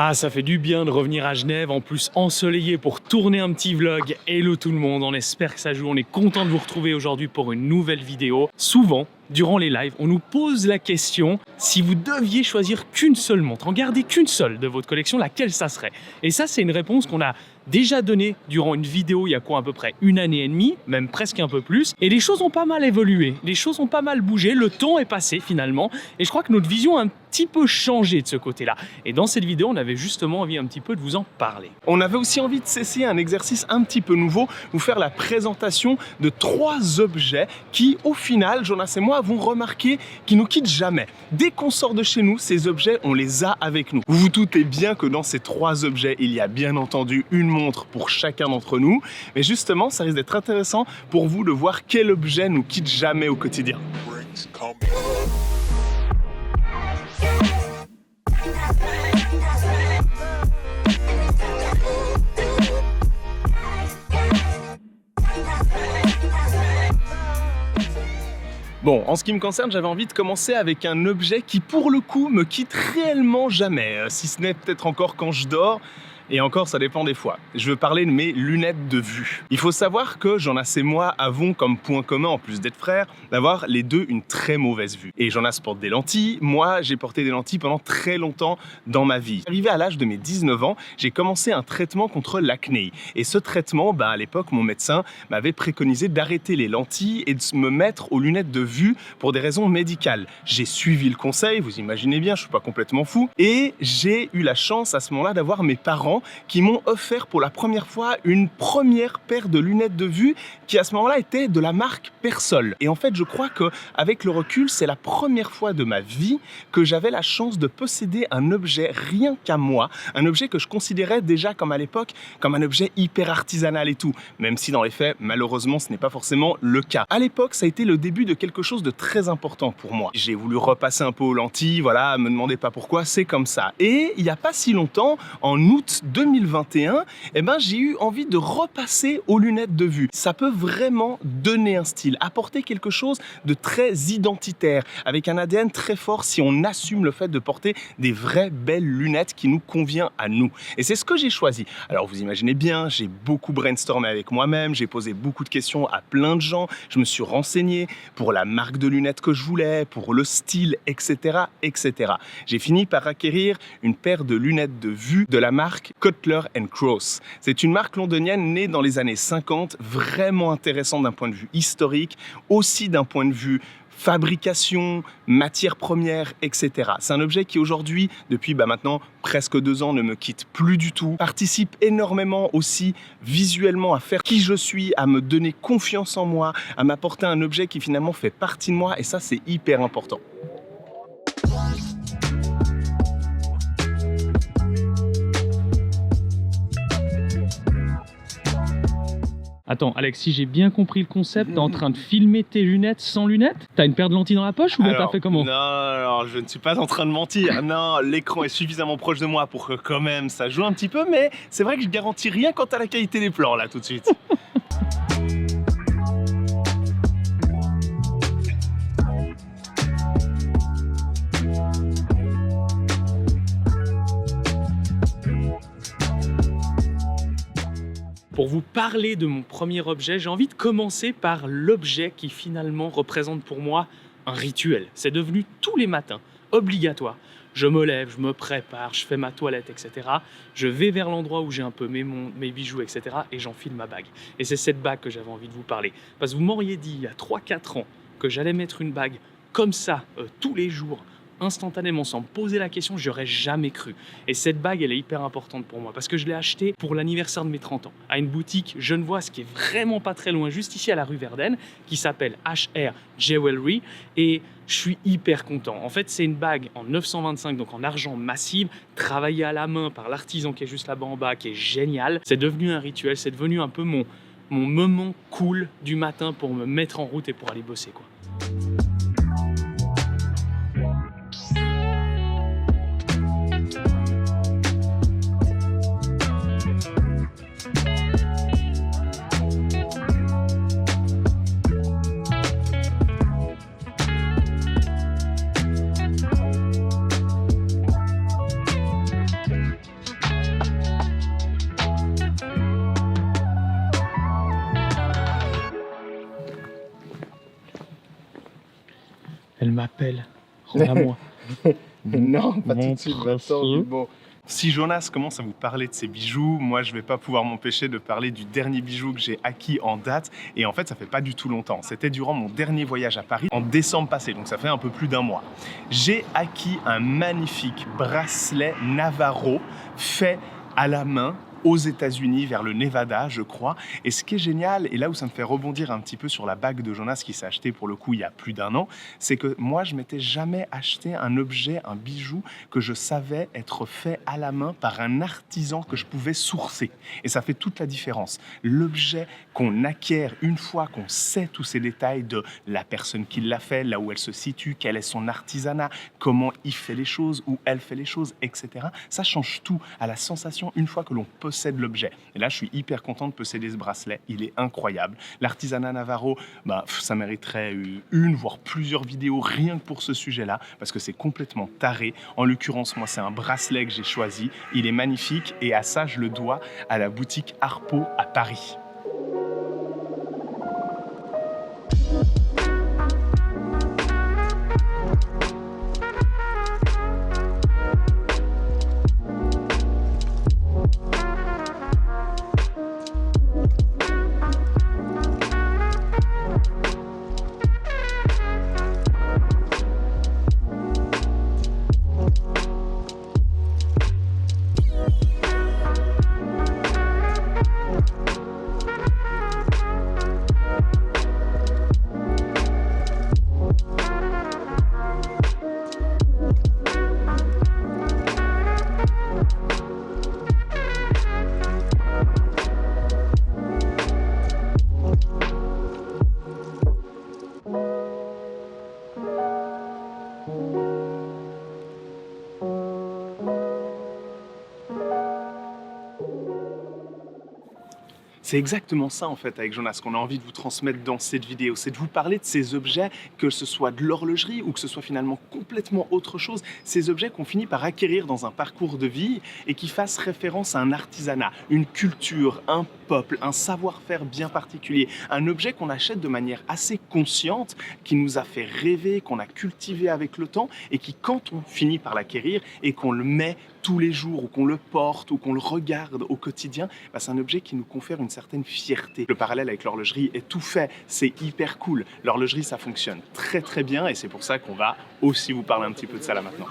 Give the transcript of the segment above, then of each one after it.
Ah, ça fait du bien de revenir à Genève, en plus ensoleillé pour tourner un petit vlog. Hello tout le monde, on espère que ça joue, on est content de vous retrouver aujourd'hui pour une nouvelle vidéo. Souvent, durant les lives, on nous pose la question, si vous deviez choisir qu'une seule montre, en garder qu'une seule de votre collection, laquelle ça serait? Et ça, c'est une réponse qu'on a déjà donnée durant une vidéo il y a quoi, à peu près 1 année et demie, même presque un peu plus. Et les choses ont pas mal évolué, les choses ont pas mal bougé, le temps est passé finalement. Et je crois que notre vision a un petit peu changé de ce côté-là. Et dans cette vidéo, on avait justement envie un petit peu de vous en parler. On avait aussi envie de s'essayer un exercice un petit peu nouveau, vous faire la présentation de 3 objets qui, au final, Jonas et moi avons remarqué qu'ils nous quittent jamais. Dès qu'on sort de chez nous, ces objets, on les a avec nous. Vous vous doutez bien que dans ces 3 objets, il y a bien entendu une montre pour chacun d'entre nous. Mais justement, ça risque d'être intéressant pour vous de voir quel objet nous quitte jamais au quotidien. Bon, en ce qui me concerne, j'avais envie de commencer avec un objet qui, pour le coup, me quitte réellement jamais, si ce n'est peut-être encore quand je dors. Et encore, ça dépend des fois. Je veux parler de mes lunettes de vue. Il faut savoir que Jonas et moi avons comme point commun, en plus d'être frères, d'avoir les deux une très mauvaise vue. Et Jonas porte des lentilles, moi j'ai porté des lentilles pendant très longtemps dans ma vie. Arrivé à l'âge de mes 19 ans, j'ai commencé un traitement contre l'acné. Et ce traitement, à l'époque, mon médecin m'avait préconisé d'arrêter les lentilles et de me mettre aux lunettes de vue pour des raisons médicales. J'ai suivi le conseil, vous imaginez bien, je suis pas complètement fou. Et j'ai eu la chance à ce moment-là d'avoir mes parents qui m'ont offert pour la première fois une première paire de lunettes de vue qui à ce moment-là était de la marque Persol. Et en fait, je crois qu'avec le recul, c'est la première fois de ma vie que j'avais la chance de posséder un objet rien qu'à moi, un objet que je considérais déjà comme à l'époque comme un objet hyper artisanal et tout, même si dans les faits, malheureusement, ce n'est pas forcément le cas. À l'époque, ça a été le début de quelque chose de très important pour moi. J'ai voulu repasser un peu aux lentilles, voilà, me demandez pas pourquoi, c'est comme ça. Et il n'y a pas si longtemps, en août 2021, j'ai eu envie de repasser aux lunettes de vue. Ça peut vraiment donner un style, apporter quelque chose de très identitaire, avec un ADN très fort si on assume le fait de porter des vraies belles lunettes qui nous convient à nous. Et c'est ce que j'ai choisi. Alors vous imaginez bien, j'ai beaucoup brainstormé avec moi-même, j'ai posé beaucoup de questions à plein de gens, je me suis renseigné pour la marque de lunettes que je voulais, pour le style, etc., etc. J'ai fini par acquérir une paire de lunettes de vue de la marque Cutler & Cross. C'est une marque londonienne née dans les années 50, vraiment intéressante d'un point de vue historique, aussi d'un point de vue fabrication, matières premières, etc. C'est un objet qui aujourd'hui, depuis maintenant presque 2 ans, ne me quitte plus du tout, participe énormément aussi visuellement à faire qui je suis, à me donner confiance en moi, à m'apporter un objet qui finalement fait partie de moi, et ça c'est hyper important. Attends, Alex, si j'ai bien compris le concept, t'es en train de filmer tes lunettes sans lunettes? T'as une paire de lentilles dans la poche ou bien t'as fait comment? Non, alors, je ne suis pas en train de mentir. Non, l'écran est suffisamment proche de moi pour que quand même ça joue un petit peu, mais c'est vrai que je garantis rien quant à la qualité des plans là tout de suite. Pour vous parler de mon premier objet, j'ai envie de commencer par l'objet qui finalement représente pour moi un rituel. C'est devenu tous les matins obligatoire. Je me lève, je me prépare, je fais ma toilette, etc. Je vais vers l'endroit où j'ai un peu mes bijoux, etc. et j'enfile ma bague. Et c'est cette bague que j'avais envie de vous parler. Parce que vous m'auriez dit il y a 3-4 ans que j'allais mettre une bague comme ça tous les jours, instantanément, sans me poser la question, j'aurais jamais cru. Et cette bague, elle est hyper importante pour moi parce que je l'ai achetée pour l'anniversaire de mes 30 ans à une boutique genevoise qui est vraiment pas très loin, juste ici à la rue Verden, qui s'appelle HR Jewelry, et je suis hyper content. En fait, c'est une bague en 925, donc en argent massif, travaillée à la main par l'artisan qui est juste là-bas en bas, qui est génial. C'est devenu un rituel, c'est devenu un peu mon moment cool du matin pour me mettre en route et pour aller bosser, quoi. Elle m'appelle. Rends-la-moi. Non, pas tout Mon de suite, précieux. Vincent. Bon. Si Jonas commence à vous parler de ses bijoux, moi je vais pas pouvoir m'empêcher de parler du dernier bijou que j'ai acquis en date. Et en fait, ça fait pas du tout longtemps. C'était durant mon dernier voyage à Paris en décembre passé, donc ça fait un peu plus d'un mois. J'ai acquis un magnifique bracelet Navarro fait à la main aux États-Unis, vers le Nevada, je crois. Et ce qui est génial, et là où ça me fait rebondir un petit peu sur la bague de Jonas qui s'est achetée pour le coup il y a plus d'un an, c'est que moi, je m'étais jamais acheté un objet, un bijou que je savais être fait à la main par un artisan que je pouvais sourcer. Et ça fait toute la différence. L'objet qu'on acquiert une fois qu'on sait tous ces détails de la personne qui l'a fait, là où elle se situe, quel est son artisanat, comment il fait les choses, où elle fait les choses, etc. Ça change tout à la sensation une fois que l'on possède l'objet. Et là, je suis hyper content de posséder ce bracelet. Il est incroyable. L'artisanat Navarro, ça mériterait une, voire plusieurs vidéos rien que pour ce sujet-là, parce que c'est complètement taré. En l'occurrence, moi, c'est un bracelet que j'ai choisi. Il est magnifique et à ça, je le dois à la boutique Harpo à Paris. C'est exactement ça en fait avec Jonas qu'on a envie de vous transmettre dans cette vidéo, c'est de vous parler de ces objets, que ce soit de l'horlogerie ou que ce soit finalement complètement autre chose, ces objets qu'on finit par acquérir dans un parcours de vie et qui fassent référence à un artisanat, une culture, un peuple, un savoir-faire bien particulier, un objet qu'on achète de manière assez consciente, qui nous a fait rêver, qu'on a cultivé avec le temps et qui, quand on finit par l'acquérir et qu'on le met tous les jours ou qu'on le porte ou qu'on le regarde au quotidien, c'est un objet qui nous confère une certaine fierté. Le parallèle avec l'horlogerie est tout fait, c'est hyper cool. L'horlogerie, ça fonctionne très très bien et c'est pour ça qu'on va aussi vous parler un petit peu de ça là maintenant.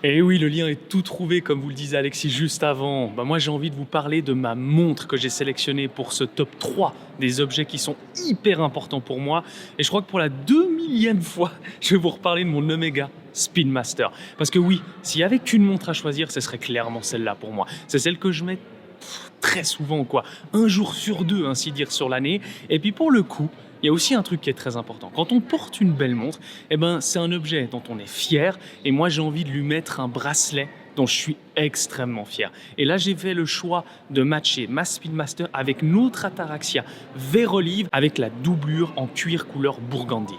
Et oui, le lien est tout trouvé, comme vous le disait Alexis juste avant. Moi, j'ai envie de vous parler de ma montre que j'ai sélectionnée pour ce top 3 des objets qui sont hyper importants pour moi. Et je crois que pour la 2000e fois, je vais vous reparler de mon Omega Spin Master. Parce que oui, s'il n'y avait qu'une montre à choisir, ce serait clairement celle-là pour moi. C'est celle que je mets très souvent, un jour sur deux, ainsi dire, sur l'année. Et puis pour le coup, il y a aussi un truc qui est très important. Quand on porte une belle montre, c'est un objet dont on est fier. Et moi, j'ai envie de lui mettre un bracelet dont je suis extrêmement fier. Et là, j'ai fait le choix de matcher ma Spin Master avec notre Ataraxia vert olive avec la doublure en cuir couleur burgundy.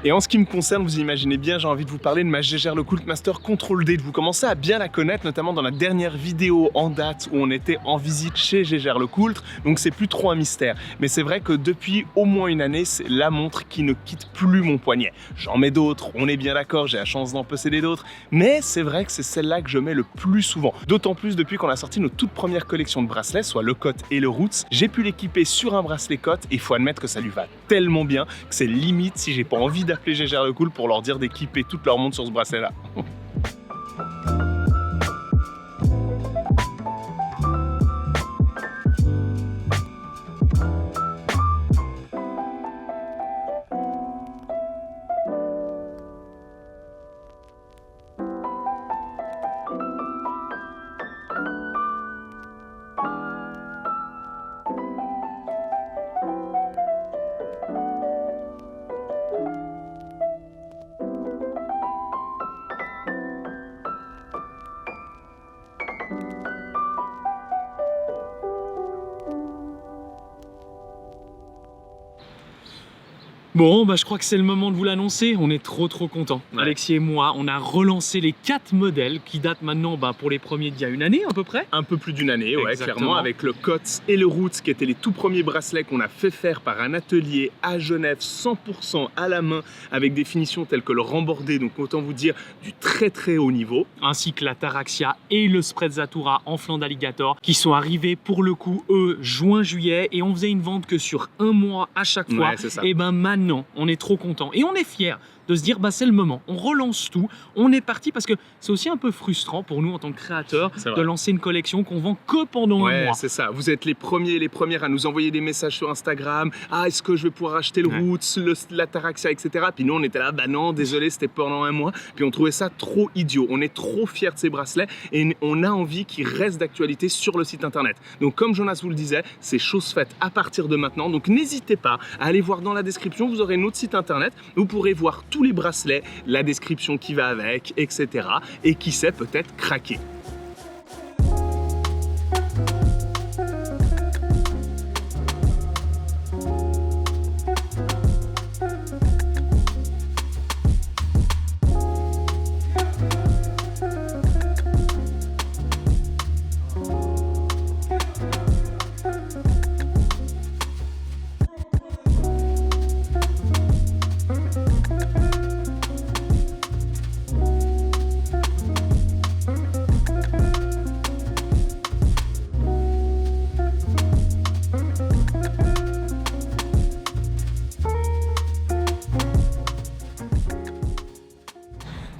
Et en ce qui me concerne, vous imaginez bien, j'ai envie de vous parler de ma Jaeger LeCoultre Master Control D. Vous commencez à bien la connaître, notamment dans la dernière vidéo en date où on était en visite chez Jaeger LeCoultre, donc c'est plus trop un mystère. Mais c'est vrai que depuis au moins une année, c'est la montre qui ne quitte plus mon poignet. J'en mets d'autres, on est bien d'accord, j'ai la chance d'en posséder d'autres, mais c'est vrai que c'est celle-là que je mets le plus souvent. D'autant plus depuis qu'on a sorti nos toutes premières collections de bracelets, soit le Cote et le Roots. J'ai pu l'équiper sur un bracelet Cote et il faut admettre que ça lui va tellement bien que c'est limite si j'ai pas envie d'appeler Jaeger LeCoultre pour leur dire d'équiper toute leur montre sur ce bracelet-là. Bon, bah je crois que c'est le moment de vous l'annoncer, on est trop contents. Ouais. Alexis et moi, on a relancé les 4 modèles qui datent maintenant pour les premiers d'il y a une année à peu près. Un peu plus d'une année, ouais, Exactement. clairement, avec le COTS et le Roots, qui étaient les tout premiers bracelets qu'on a fait faire par un atelier à Genève, 100% à la main, avec des finitions telles que le rembordé, donc autant vous dire du très haut niveau. Ainsi que la Taraxia et le Sprezzatura en flanc d'alligator qui sont arrivés pour le coup, eux, juin-juillet, et on faisait une vente que sur un mois à chaque fois. Ouais, c'est ça. Et ben maintenant, on est trop content et on est fiers de se dire c'est le moment, on relance tout, on est parti parce que c'est aussi un peu frustrant pour nous en tant que créateurs C'est de vrai. lancer une collection qu'on vend que pendant un Ouais, mois. c'est ça. Vous êtes les premiers et les premières à nous envoyer des messages sur Instagram. Ah, est-ce que je vais pouvoir acheter le Ouais. Roots, la Taraxia, etc. Puis nous, on était là, bah non, désolé, c'était pendant un mois. Puis on trouvait ça trop idiot. On est trop fiers de ces bracelets et on a envie qu'ils restent d'actualité sur le site internet. Donc, comme Jonas vous le disait, c'est chose faite à partir de maintenant. Donc, n'hésitez pas à aller voir dans la description. Vous aurez notre site internet. Vous pourrez voir tous les bracelets, la description qui va avec, etc. Et qui sait, peut-être craquer.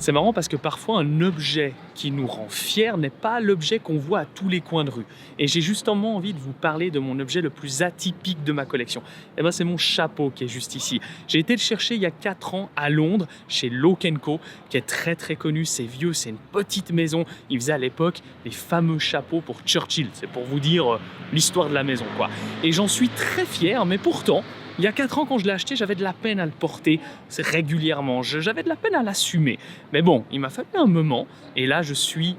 C'est marrant parce que parfois un objet qui nous rend fiers n'est pas l'objet qu'on voit à tous les coins de rue. Et j'ai justement envie de vous parler de mon objet le plus atypique de ma collection. Et c'est mon chapeau qui est juste ici. J'ai été le chercher il y a 4 ans à Londres, chez Lock & Co, qui est très connu, c'est vieux, c'est une petite maison. Ils faisaient à l'époque les fameux chapeaux pour Churchill. C'est pour vous dire l'histoire de la maison, quoi. Et j'en suis très fier, mais pourtant, il y a 4 ans, quand je l'ai acheté, j'avais de la peine à le porter régulièrement. J'avais de la peine à l'assumer. Mais bon, il m'a fallu un moment. Et là, je suis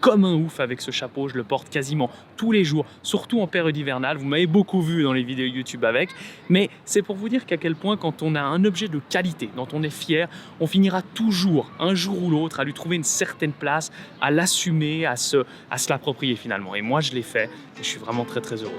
comme un ouf avec ce chapeau. Je le porte quasiment tous les jours, surtout en période hivernale. Vous m'avez beaucoup vu dans les vidéos YouTube avec. Mais c'est pour vous dire qu'à quel point, quand on a un objet de qualité, dont on est fier, on finira toujours, un jour ou l'autre, à lui trouver une certaine place, à l'assumer, à se l'approprier finalement. Et moi, je l'ai fait. Et je suis vraiment très heureux.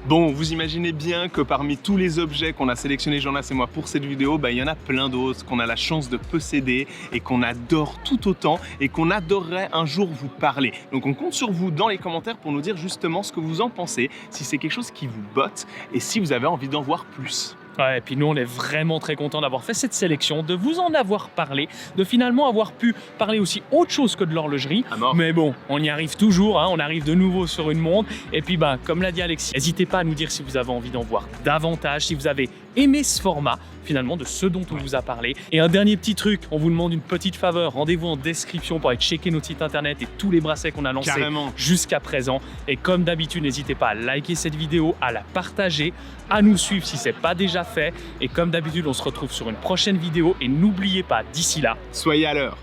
Bon, vous imaginez bien que parmi tous les objets qu'on a sélectionnés, Jonas et moi, pour cette vidéo, il y en a plein d'autres qu'on a la chance de posséder et qu'on adore tout autant et qu'on adorerait un jour vous parler. Donc on compte sur vous dans les commentaires pour nous dire justement ce que vous en pensez, si c'est quelque chose qui vous botte et si vous avez envie d'en voir plus. Ouais, et puis nous, on est vraiment très contents d'avoir fait cette sélection, de vous en avoir parlé, de finalement avoir pu parler aussi autre chose que de l'horlogerie. À mort. Mais bon, on y arrive toujours, hein, on arrive de nouveau sur une montre. Et puis, comme l'a dit Alexis, n'hésitez pas à nous dire si vous avez envie d'en voir davantage, si vous avez aimé ce format, finalement, de ce dont on vous a parlé. Et un dernier petit truc, on vous demande une petite faveur. Rendez-vous en description pour aller checker notre site internet et tous les bracelets qu'on a lancés Carrément. jusqu'à présent. Et comme d'habitude, n'hésitez pas à liker cette vidéo, à la partager, à nous suivre si ce n'est pas déjà fait. Et comme d'habitude, on se retrouve sur une prochaine vidéo. Et n'oubliez pas, d'ici là, Soyez à l'heure.